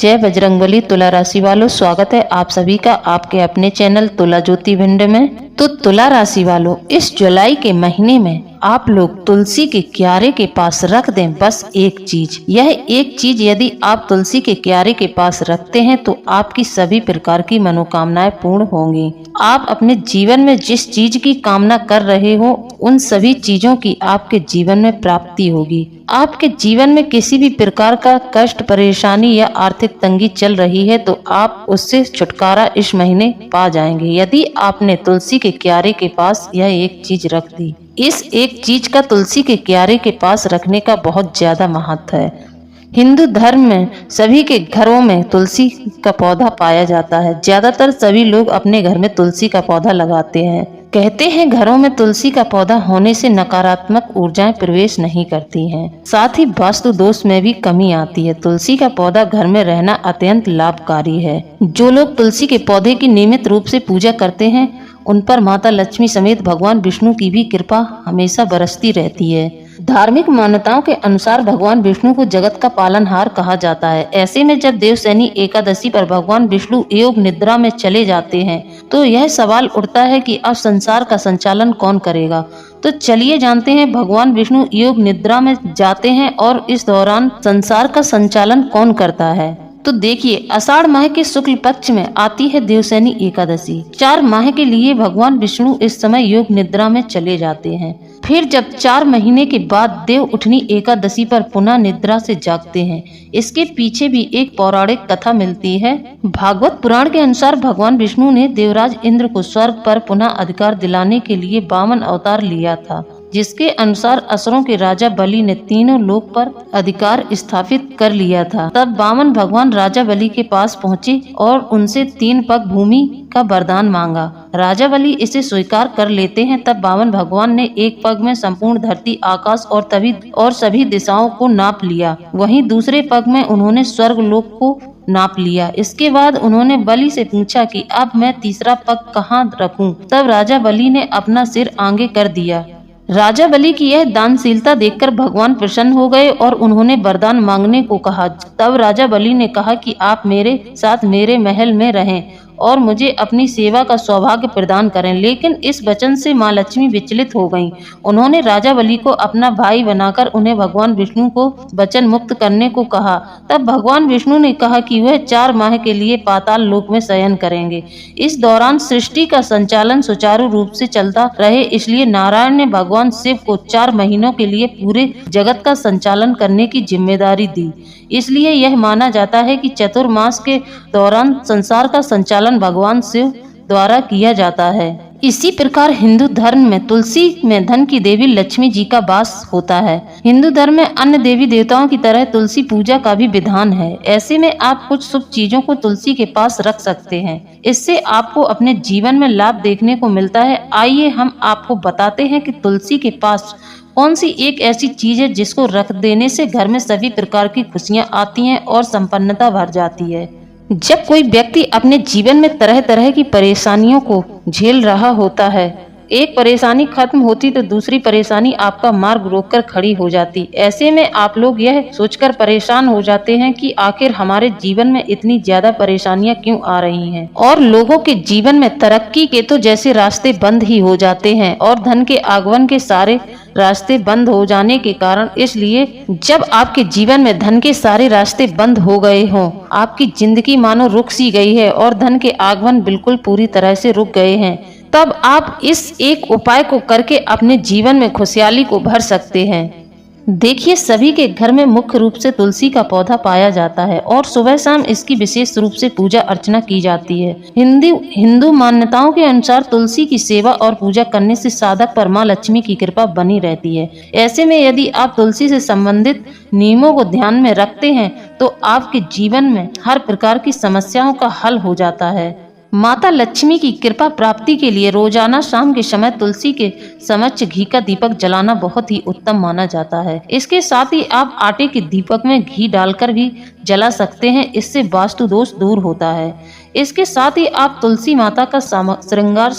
जय बजरंगबली। तुला राशि वालों, स्वागत है आप सभी का आपके अपने चैनल तुला ज्योति भिंड में। तो तुला राशि वालों, इस जुलाई के महीने में आप लोग तुलसी के क्यारे के पास रख दें बस एक चीज। यह एक चीज यदि आप तुलसी के क्यारे के पास रखते हैं तो आपकी सभी प्रकार की मनोकामनाएं पूर्ण होंगी। आप अपने जीवन में जिस चीज की कामना कर रहे हो उन सभी चीजों की आपके जीवन में प्राप्ति होगी। आपके जीवन में किसी भी प्रकार का कष्ट, परेशानी या आर्थिक तंगी चल रही है तो आप उससे छुटकारा इस महीने पा जाएंगे यदि आपने तुलसी के क्यारे के पास यह एक चीज रख दी। इस एक चीज का तुलसी के क्यारे के पास रखने का बहुत ज्यादा महत्व है। हिंदू धर्म में सभी के घरों में तुलसी का पौधा पाया जाता है। ज्यादातर सभी लोग अपने घर में तुलसी का पौधा लगाते हैं। कहते हैं घरों में तुलसी का पौधा होने से नकारात्मक ऊर्जाएं प्रवेश नहीं करती हैं। साथ ही वास्तु दोष में भी कमी आती है। तुलसी का पौधा घर में रहना अत्यंत लाभकारी है। जो लोग तुलसी के पौधे की नियमित रूप से पूजा करते हैं उन पर माता लक्ष्मी समेत भगवान विष्णु की भी कृपा हमेशा बरसती रहती है। धार्मिक मान्यताओं के अनुसार भगवान विष्णु को जगत का पालनहार कहा जाता है। ऐसे में जब देवशयनी एकादशी पर भगवान विष्णु योग निद्रा में चले जाते हैं तो यह सवाल उठता है कि अब संसार का संचालन कौन करेगा। तो चलिए जानते हैं भगवान विष्णु योग निद्रा में जाते हैं और इस दौरान संसार का संचालन कौन करता है। तो देखिए, आषाढ़ माह के शुक्ल पक्ष में आती है देवशयनी एकादशी। 4 माह के लिए भगवान विष्णु इस समय योग निद्रा में चले जाते हैं। फिर जब 4 महीने के बाद देव उठनी एकादशी पर पुनः निद्रा से जागते हैं। इसके पीछे भी एक पौराणिक कथा मिलती है। भागवत पुराण के अनुसार भगवान विष्णु ने देवराज इंद्र को स्वर्ग पर पुनः अधिकार दिलाने के लिए वामन अवतार लिया था, जिसके अनुसार असुरों के राजा बलि ने तीनों लोक पर अधिकार स्थापित कर लिया था। तब वामन भगवान राजा बलि के पास पहुँचे और उनसे 3 पग भूमि का वरदान मांगा। राजा बलि इसे स्वीकार कर लेते हैं। तब वामन भगवान ने एक पग में संपूर्ण धरती, आकाश और सभी दिशाओं को नाप लिया। वहीं दूसरे पग में उन्होंने स्वर्ग लोक को नाप लिया। इसके बाद उन्होंने बलि से पूछा कि अब मैं तीसरा पग कहाँ रखूं। तब राजा बलि ने अपना सिर आगे कर दिया। राजा बलि की यह दानशीलता देखकर भगवान प्रसन्न हो गए और उन्होंने वरदान मांगने को कहा। तब राजा बलि ने कहा कि आप मेरे साथ मेरे महल में रहें और मुझे अपनी सेवा का सौभाग्य प्रदान करें। लेकिन इस वचन से माँ लक्ष्मी विचलित हो गईं। उन्होंने राजा बलि को अपना भाई बनाकर उन्हें भगवान विष्णु को वचन मुक्त करने को कहा। तब भगवान विष्णु ने कहा कि वह 4 माह के लिए पाताल लोक में शयन करेंगे। इस दौरान सृष्टि का संचालन सुचारू रूप से चलता रहे, इसलिए नारायण ने भगवान शिव को 4 महीनों के लिए पूरे जगत का संचालन करने की जिम्मेदारी दी। इसलिए यह माना जाता है कि चतुर्मास के दौरान संसार का संचालन भगवान शिव द्वारा किया जाता है। इसी प्रकार हिंदू धर्म में तुलसी में धन की देवी लक्ष्मी जी का वास होता है। हिंदू धर्म में अन्य देवी देवताओं की तरह तुलसी पूजा का भी विधान है। ऐसे में आप कुछ शुभ चीजों को तुलसी के पास रख सकते हैं। इससे आपको अपने जीवन में लाभ देखने को मिलता है। आइए हम आपको बताते हैं कि तुलसी के पास कौन सी एक ऐसी चीज है जिसको रख देने से घर में सभी प्रकार की खुशियां आती हैं और संपन्नता भर जाती है। जब कोई व्यक्ति अपने जीवन में तरह तरह की परेशानियों को झेल रहा होता है, एक परेशानी खत्म होती तो दूसरी परेशानी आपका मार्ग रोककर खड़ी हो जाती। ऐसे में आप लोग यह सोचकर परेशान हो जाते हैं कि आखिर हमारे जीवन में इतनी ज्यादा परेशानियां क्यों आ रही हैं। और लोगों के जीवन में तरक्की के तो जैसे रास्ते बंद ही हो जाते हैं और धन के आगमन के सारे रास्ते बंद हो जाने के कारण, इसलिए जब आपके जीवन में धन के सारे रास्ते बंद हो गए हों, आपकी जिंदगी मानो रुक सी गई है और धन के आगमन बिल्कुल पूरी तरह से रुक गए हैं, तब आप इस एक उपाय को करके अपने जीवन में खुशहाली को भर सकते हैं। देखिए, सभी के घर में मुख्य रूप से तुलसी का पौधा पाया जाता है और सुबह शाम इसकी विशेष रूप से पूजा अर्चना की जाती है। हिंदू मान्यताओं के अनुसार तुलसी की सेवा और पूजा करने से साधक पर मां लक्ष्मी की कृपा बनी रहती है। ऐसे में यदि आप तुलसी से संबंधित नियमों को ध्यान में रखते हैं तो आपके जीवन में हर प्रकार की समस्याओं का हल हो जाता है। माता लक्ष्मी की कृपा प्राप्ति के लिए रोजाना शाम के समय तुलसी के समक्ष घी का दीपक जलाना बहुत ही उत्तम माना जाता है। इसके साथ ही आप आटे के दीपक में घी डालकर भी जला सकते हैं। इससे वास्तु दोष दूर होता है। इसके साथ ही आप तुलसी माता का श्रृंगार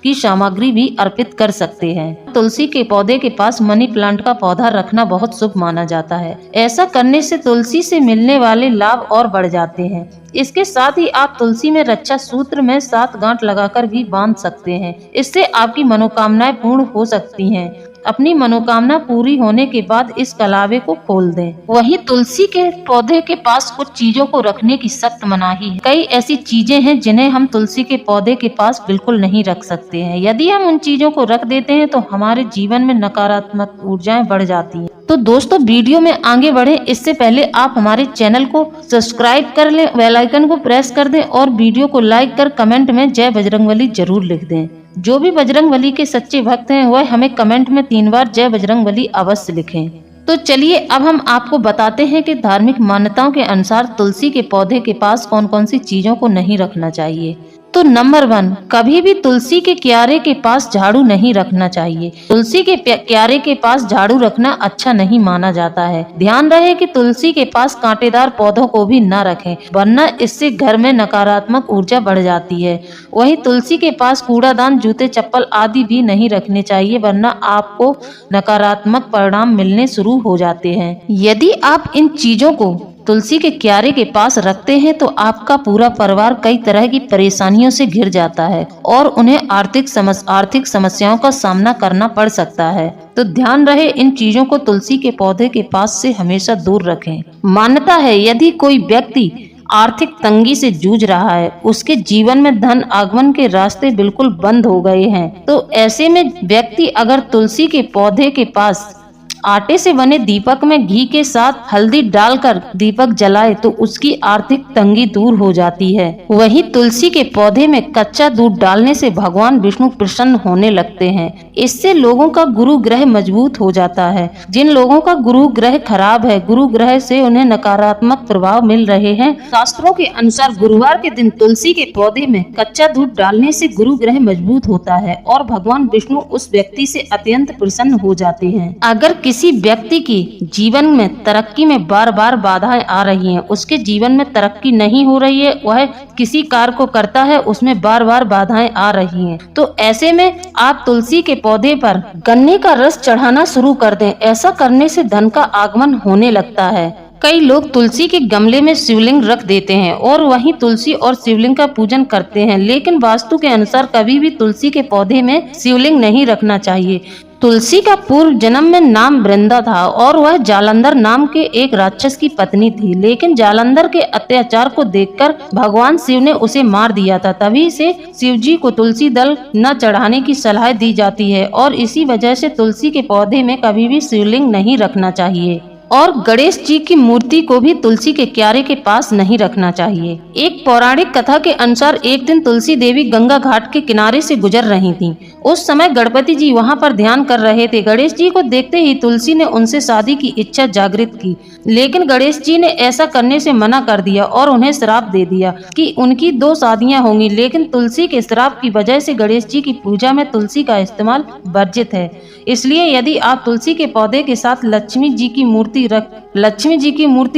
की सामग्री भी अर्पित कर सकते हैं। तुलसी के पौधे के पास मनी प्लांट का पौधा रखना बहुत शुभ माना जाता है। ऐसा करने से तुलसी से मिलने वाले लाभ और बढ़ जाते हैं। इसके साथ ही आप तुलसी में रक्षा सूत्र में 7 गांठ लगाकर भी बांध सकते हैं। इससे आपकी मनोकामनाएं पूर्ण हो सकती हैं। अपनी मनोकामना पूरी होने के बाद इस कलावे को खोल दें। वहीं तुलसी के पौधे के पास कुछ चीजों को रखने की सख्त मनाही है। कई ऐसी चीजें हैं जिन्हें हम तुलसी के पौधे के पास बिल्कुल नहीं रख सकते हैं। यदि हम उन चीजों को रख देते हैं तो हमारे जीवन में नकारात्मक ऊर्जाएं बढ़ जाती हैं। तो दोस्तों, वीडियो में आगे बढ़े इससे पहले आप हमारे चैनल को सब्सक्राइब कर लें, बेल आइकन को प्रेस कर दें और वीडियो को लाइक कर कमेंट में जय बजरंगबली जरूर लिख दें। जो भी बजरंगबली के सच्चे भक्त हैं वह हमें कमेंट में 3 बार जय बजरंगबली अवश्य लिखें। तो चलिए अब हम आपको बताते हैं कि धार्मिक मान्यताओं के अनुसार तुलसी के पौधे के पास कौन कौन सी चीजों को नहीं रखना चाहिए। तो नंबर 1, कभी भी तुलसी के क्यारे के पास झाड़ू नहीं रखना चाहिए। तुलसी के क्यारे के पास झाड़ू रखना अच्छा नहीं माना जाता है। ध्यान रहे कि तुलसी के पास कांटेदार पौधों को भी न रखें, वरना इससे घर में नकारात्मक ऊर्जा बढ़ जाती है। वहीं तुलसी के पास कूड़ादान, जूते, चप्पल आदि भी नहीं रखने चाहिए, वरना आपको नकारात्मक परिणाम मिलने शुरू हो जाते हैं। यदि आप इन चीजों को तुलसी के क्यारे के पास रखते हैं तो आपका पूरा परिवार कई तरह की परेशानियों से घिर जाता है और उन्हें आर्थिक समस्याओं का सामना करना पड़ सकता है। तो ध्यान रहे इन चीजों को तुलसी के पौधे के पास से हमेशा दूर रखें। मान्यता है यदि कोई व्यक्ति आर्थिक तंगी से जूझ रहा है, उसके जीवन में धन आगमन के रास्ते बिल्कुल बंद हो गए हैं, तो ऐसे में व्यक्ति अगर तुलसी के पौधे के पास आटे से बने दीपक में घी के साथ हल्दी डालकर दीपक जलाए तो उसकी आर्थिक तंगी दूर हो जाती है। वहीं तुलसी के पौधे में कच्चा दूध डालने से भगवान विष्णु प्रसन्न होने लगते हैं। इससे लोगों का गुरु ग्रह मजबूत हो जाता है। जिन लोगों का गुरु ग्रह खराब है, गुरु ग्रह से उन्हें नकारात्मक प्रभाव मिल रहे हैं, शास्त्रों के अनुसार गुरुवार के दिन तुलसी के पौधे में कच्चा दूध डालने से गुरु ग्रह मजबूत होता है और भगवान विष्णु उस व्यक्ति से अत्यंत प्रसन्न हो जाते हैं। अगर किसी व्यक्ति की जीवन में तरक्की में बार बार बाधाएं आ रही हैं, उसके जीवन में तरक्की नहीं हो रही है, वह किसी कार्य को करता है उसमें बार बार बाधाएं आ रही हैं, तो ऐसे में आप तुलसी के पौधे पर गन्ने का रस चढ़ाना शुरू कर दें। ऐसा करने से धन का आगमन होने लगता है। कई लोग तुलसी के गमले में शिवलिंग रख देते हैं और वहीं तुलसी और शिवलिंग का पूजन करते हैं, लेकिन वास्तु के अनुसार कभी भी तुलसी के पौधे में शिवलिंग नहीं रखना चाहिए। तुलसी का पूर्व जन्म में नाम वृंदा था और वह जालंधर नाम के एक राक्षस की पत्नी थी, लेकिन जालंधर के अत्याचार को देखकर भगवान शिव ने उसे मार दिया था। तभी से शिव जी को तुलसी दल न चढ़ाने की सलाह दी जाती है और इसी वजह से तुलसी के पौधे में कभी भी शिवलिंग नहीं रखना चाहिए। और गणेश जी की मूर्ति को भी तुलसी के क्यारे के पास नहीं रखना चाहिए। एक पौराणिक कथा के अनुसार एक दिन तुलसी देवी गंगा घाट के किनारे से गुजर रही थीं। उस समय गणपति जी वहां पर ध्यान कर रहे थे। गणेश जी को देखते ही तुलसी ने उनसे शादी की इच्छा जागृत की, लेकिन गणेश जी ने ऐसा करने से मना कर दिया और उन्हें श्राप दे दिया कि उनकी 2 शादियां होंगी। लेकिन तुलसी के श्राप की वजह से गणेश जी की पूजा में तुलसी का इस्तेमाल वर्जित है। इसलिए यदि आप तुलसी के पौधे के साथ लक्ष्मी जी की मूर्ति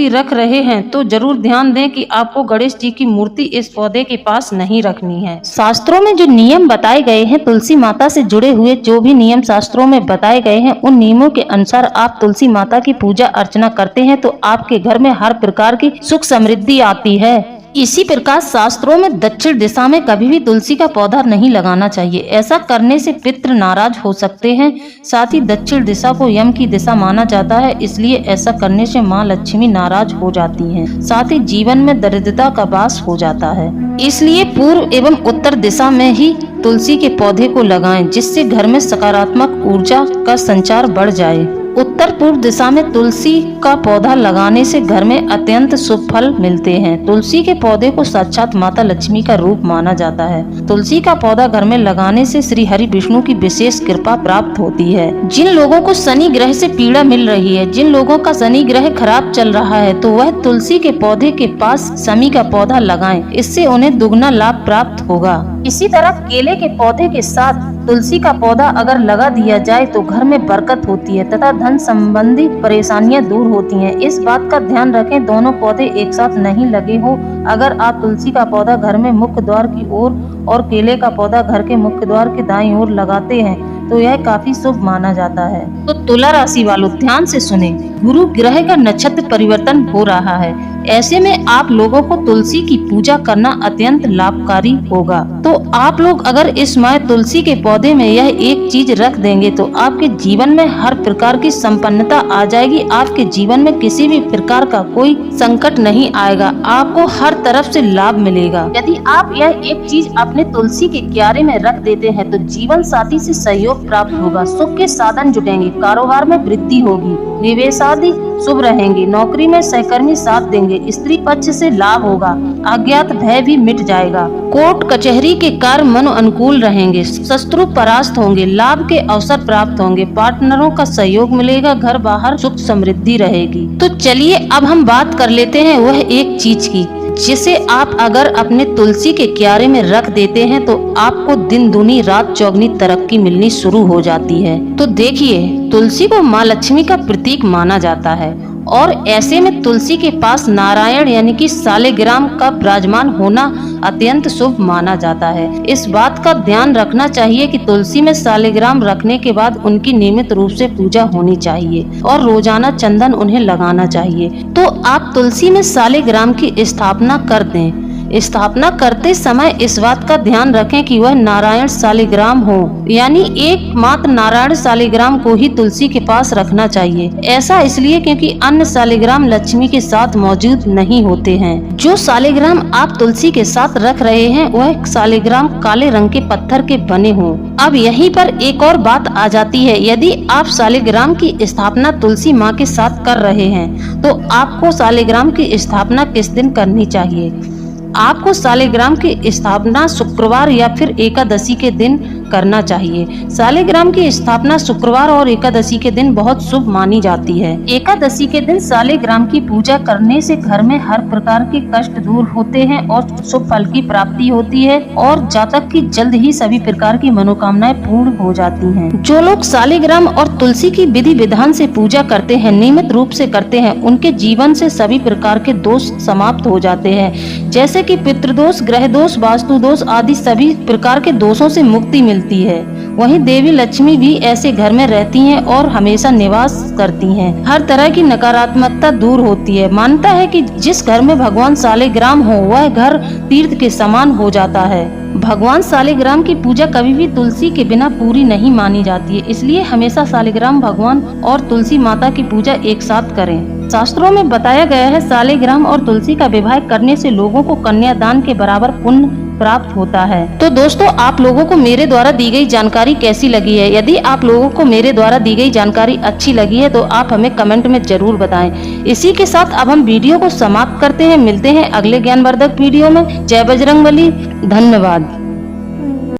रख रहे हैं तो जरूर ध्यान दें कि आपको गणेश जी की मूर्ति इस पौधे के पास नहीं रखनी है। शास्त्रों में जो नियम बताए गए हैं, तुलसी माता से जुड़े हुए जो भी नियम शास्त्रों में बताए गए हैं, उन नियमों के अनुसार आप तुलसी माता की पूजा अर्चना करते हैं तो आपके घर में हर प्रकार की सुख समृद्धि आती है। इसी प्रकार शास्त्रों में दक्षिण दिशा में कभी भी तुलसी का पौधा नहीं लगाना चाहिए। ऐसा करने से पितृ नाराज हो सकते हैं। साथ ही दक्षिण दिशा को यम की दिशा माना जाता है, इसलिए ऐसा करने से माँ लक्ष्मी नाराज हो जाती हैं। साथ ही जीवन में दरिद्रता का वास हो जाता है। इसलिए पूर्व एवं उत्तर दिशा में ही तुलसी के पौधे को लगाएं, जिससे घर में सकारात्मक ऊर्जा का संचार बढ़ जाए। उत्तर पूर्व दिशा में तुलसी का पौधा लगाने से घर में अत्यंत शुभ फल मिलते हैं। तुलसी के पौधे को साक्षात माता लक्ष्मी का रूप माना जाता है। तुलसी का पौधा घर में लगाने से श्री हरि विष्णु की विशेष कृपा प्राप्त होती है। जिन लोगों को शनि ग्रह से पीड़ा मिल रही है, जिन लोगों का शनि ग्रह खराब चल रहा है, तो वह तुलसी के पौधे के पास शमी का पौधा लगाएं। इससे उन्हें दुगना लाभ प्राप्त होगा। इसी तरह केले के पौधे के साथ तुलसी का पौधा अगर लगा दिया जाए तो घर में बरकत होती है तथा धन संबंधी परेशानियां दूर होती हैं। इस बात का ध्यान रखें, दोनों पौधे एक साथ नहीं लगे हो अगर आप तुलसी का पौधा घर में मुख्य द्वार की ओर और केले का पौधा घर के मुख्य द्वार के दाईं ओर लगाते हैं तो यह काफी शुभ माना जाता है। तो तुला राशि वालों ध्यान से सुने, गुरु ग्रह का नक्षत्र परिवर्तन हो रहा है। ऐसे में आप लोगों को तुलसी की पूजा करना अत्यंत लाभकारी होगा। तो आप लोग अगर इस माह तुलसी के पौधे में यह एक चीज रख देंगे तो आपके जीवन में हर प्रकार की संपन्नता आ जाएगी। आपके जीवन में किसी भी प्रकार का कोई संकट नहीं आएगा, आपको हर तरफ से लाभ मिलेगा। यदि आप यह एक चीज अपने तुलसी के क्यारे में रख देते हैं तो जीवन साथी से सहयोग प्राप्त होगा, सुख के साधन जुटेंगे, कारोबार में वृद्धि होगी, निवेश आदि शुभ रहेंगे, नौकरी में सहकर्मी साथ देंगे, स्त्री पक्ष से लाभ होगा, अज्ञात भय भी मिट जाएगा, कोर्ट कचहरी के कार्य मन अनुकूल रहेंगे, शत्रु परास्त होंगे, लाभ के अवसर प्राप्त होंगे, पार्टनरों का सहयोग मिलेगा, घर बाहर सुख समृद्धि रहेगी। तो चलिए अब हम बात कर लेते हैं वह एक चीज की जिसे आप अगर अपने तुलसी के क्यारे में रख देते हैं तो आपको दिन दूनी रात चौगनी तरक्की मिलनी शुरू हो जाती है। तो देखिए, तुलसी को माँ लक्ष्मी का प्रतीक माना जाता है और ऐसे में तुलसी के पास नारायण यानी कि सालिग्राम का विराजमान होना अत्यंत शुभ माना जाता है। इस बात का ध्यान रखना चाहिए कि तुलसी में सालिग्राम रखने के बाद उनकी नियमित रूप से पूजा होनी चाहिए और रोजाना चंदन उन्हें लगाना चाहिए। तो आप तुलसी में सालिग्राम की स्थापना कर दें। स्थापना करते समय इस बात का ध्यान रखें कि वह नारायण सालिग्राम हो, यानी एकमात्र नारायण सालिग्राम को ही तुलसी के पास रखना चाहिए। ऐसा इसलिए क्योंकि अन्य सालिग्राम लक्ष्मी के साथ मौजूद नहीं होते हैं। जो सालिग्राम आप तुलसी के साथ रख रहे हैं वह सालिग्राम काले रंग के पत्थर के बने हों। अब यहीं पर एक और बात आ जाती है, यदि आप सालिग्राम की स्थापना तुलसी माँ के साथ कर रहे हैं तो आपको सालिग्राम की स्थापना किस दिन करनी चाहिए? आपको सालिग्राम की स्थापना शुक्रवार या फिर एकादशी के दिन करना चाहिए। सालिग्राम की स्थापना शुक्रवार और एकादशी के दिन बहुत शुभ मानी जाती है। एकादशी के दिन सालिग्राम की पूजा करने से घर में हर प्रकार के कष्ट दूर होते हैं और शुभ फल की प्राप्ति होती है और जातक की जल्द ही सभी प्रकार की मनोकामनाएं पूर्ण हो जाती हैं। जो लोग सालिग्राम और तुलसी की विधि विधान से पूजा करते हैं, नियमित रूप से करते हैं, उनके जीवन से सभी प्रकार के दोष समाप्त हो जाते हैं, जैसे कि पितृदोष, ग्रह दोष, वास्तु दोष आदि सभी प्रकार के दोषों से मुक्ति मिलती है। वहीं देवी लक्ष्मी भी ऐसे घर में रहती हैं और हमेशा निवास करती हैं। हर तरह की नकारात्मकता दूर होती है। मानता है कि जिस घर में भगवान सालिग्राम हो वह घर तीर्थ के समान हो जाता है। भगवान सालिग्राम की पूजा कभी भी तुलसी के बिना पूरी नहीं मानी जाती है, इसलिए हमेशा सालिग्राम भगवान और तुलसी माता की पूजा एक साथ करें। शास्त्रों में बताया गया है सालिग्राम और तुलसी का विवाह करने से लोगों को कन्यादान के बराबर पुण्य प्राप्त होता है। तो दोस्तों, आप लोगों को मेरे द्वारा दी गई जानकारी कैसी लगी है? यदि आप लोगों को मेरे द्वारा दी गई जानकारी अच्छी लगी है तो आप हमें कमेंट में जरूर बताएं। इसी के साथ अब हम वीडियो को समाप्त करते हैं। मिलते हैं अगले ज्ञानवर्धक वीडियो में। जय बजरंगबली। धन्यवाद।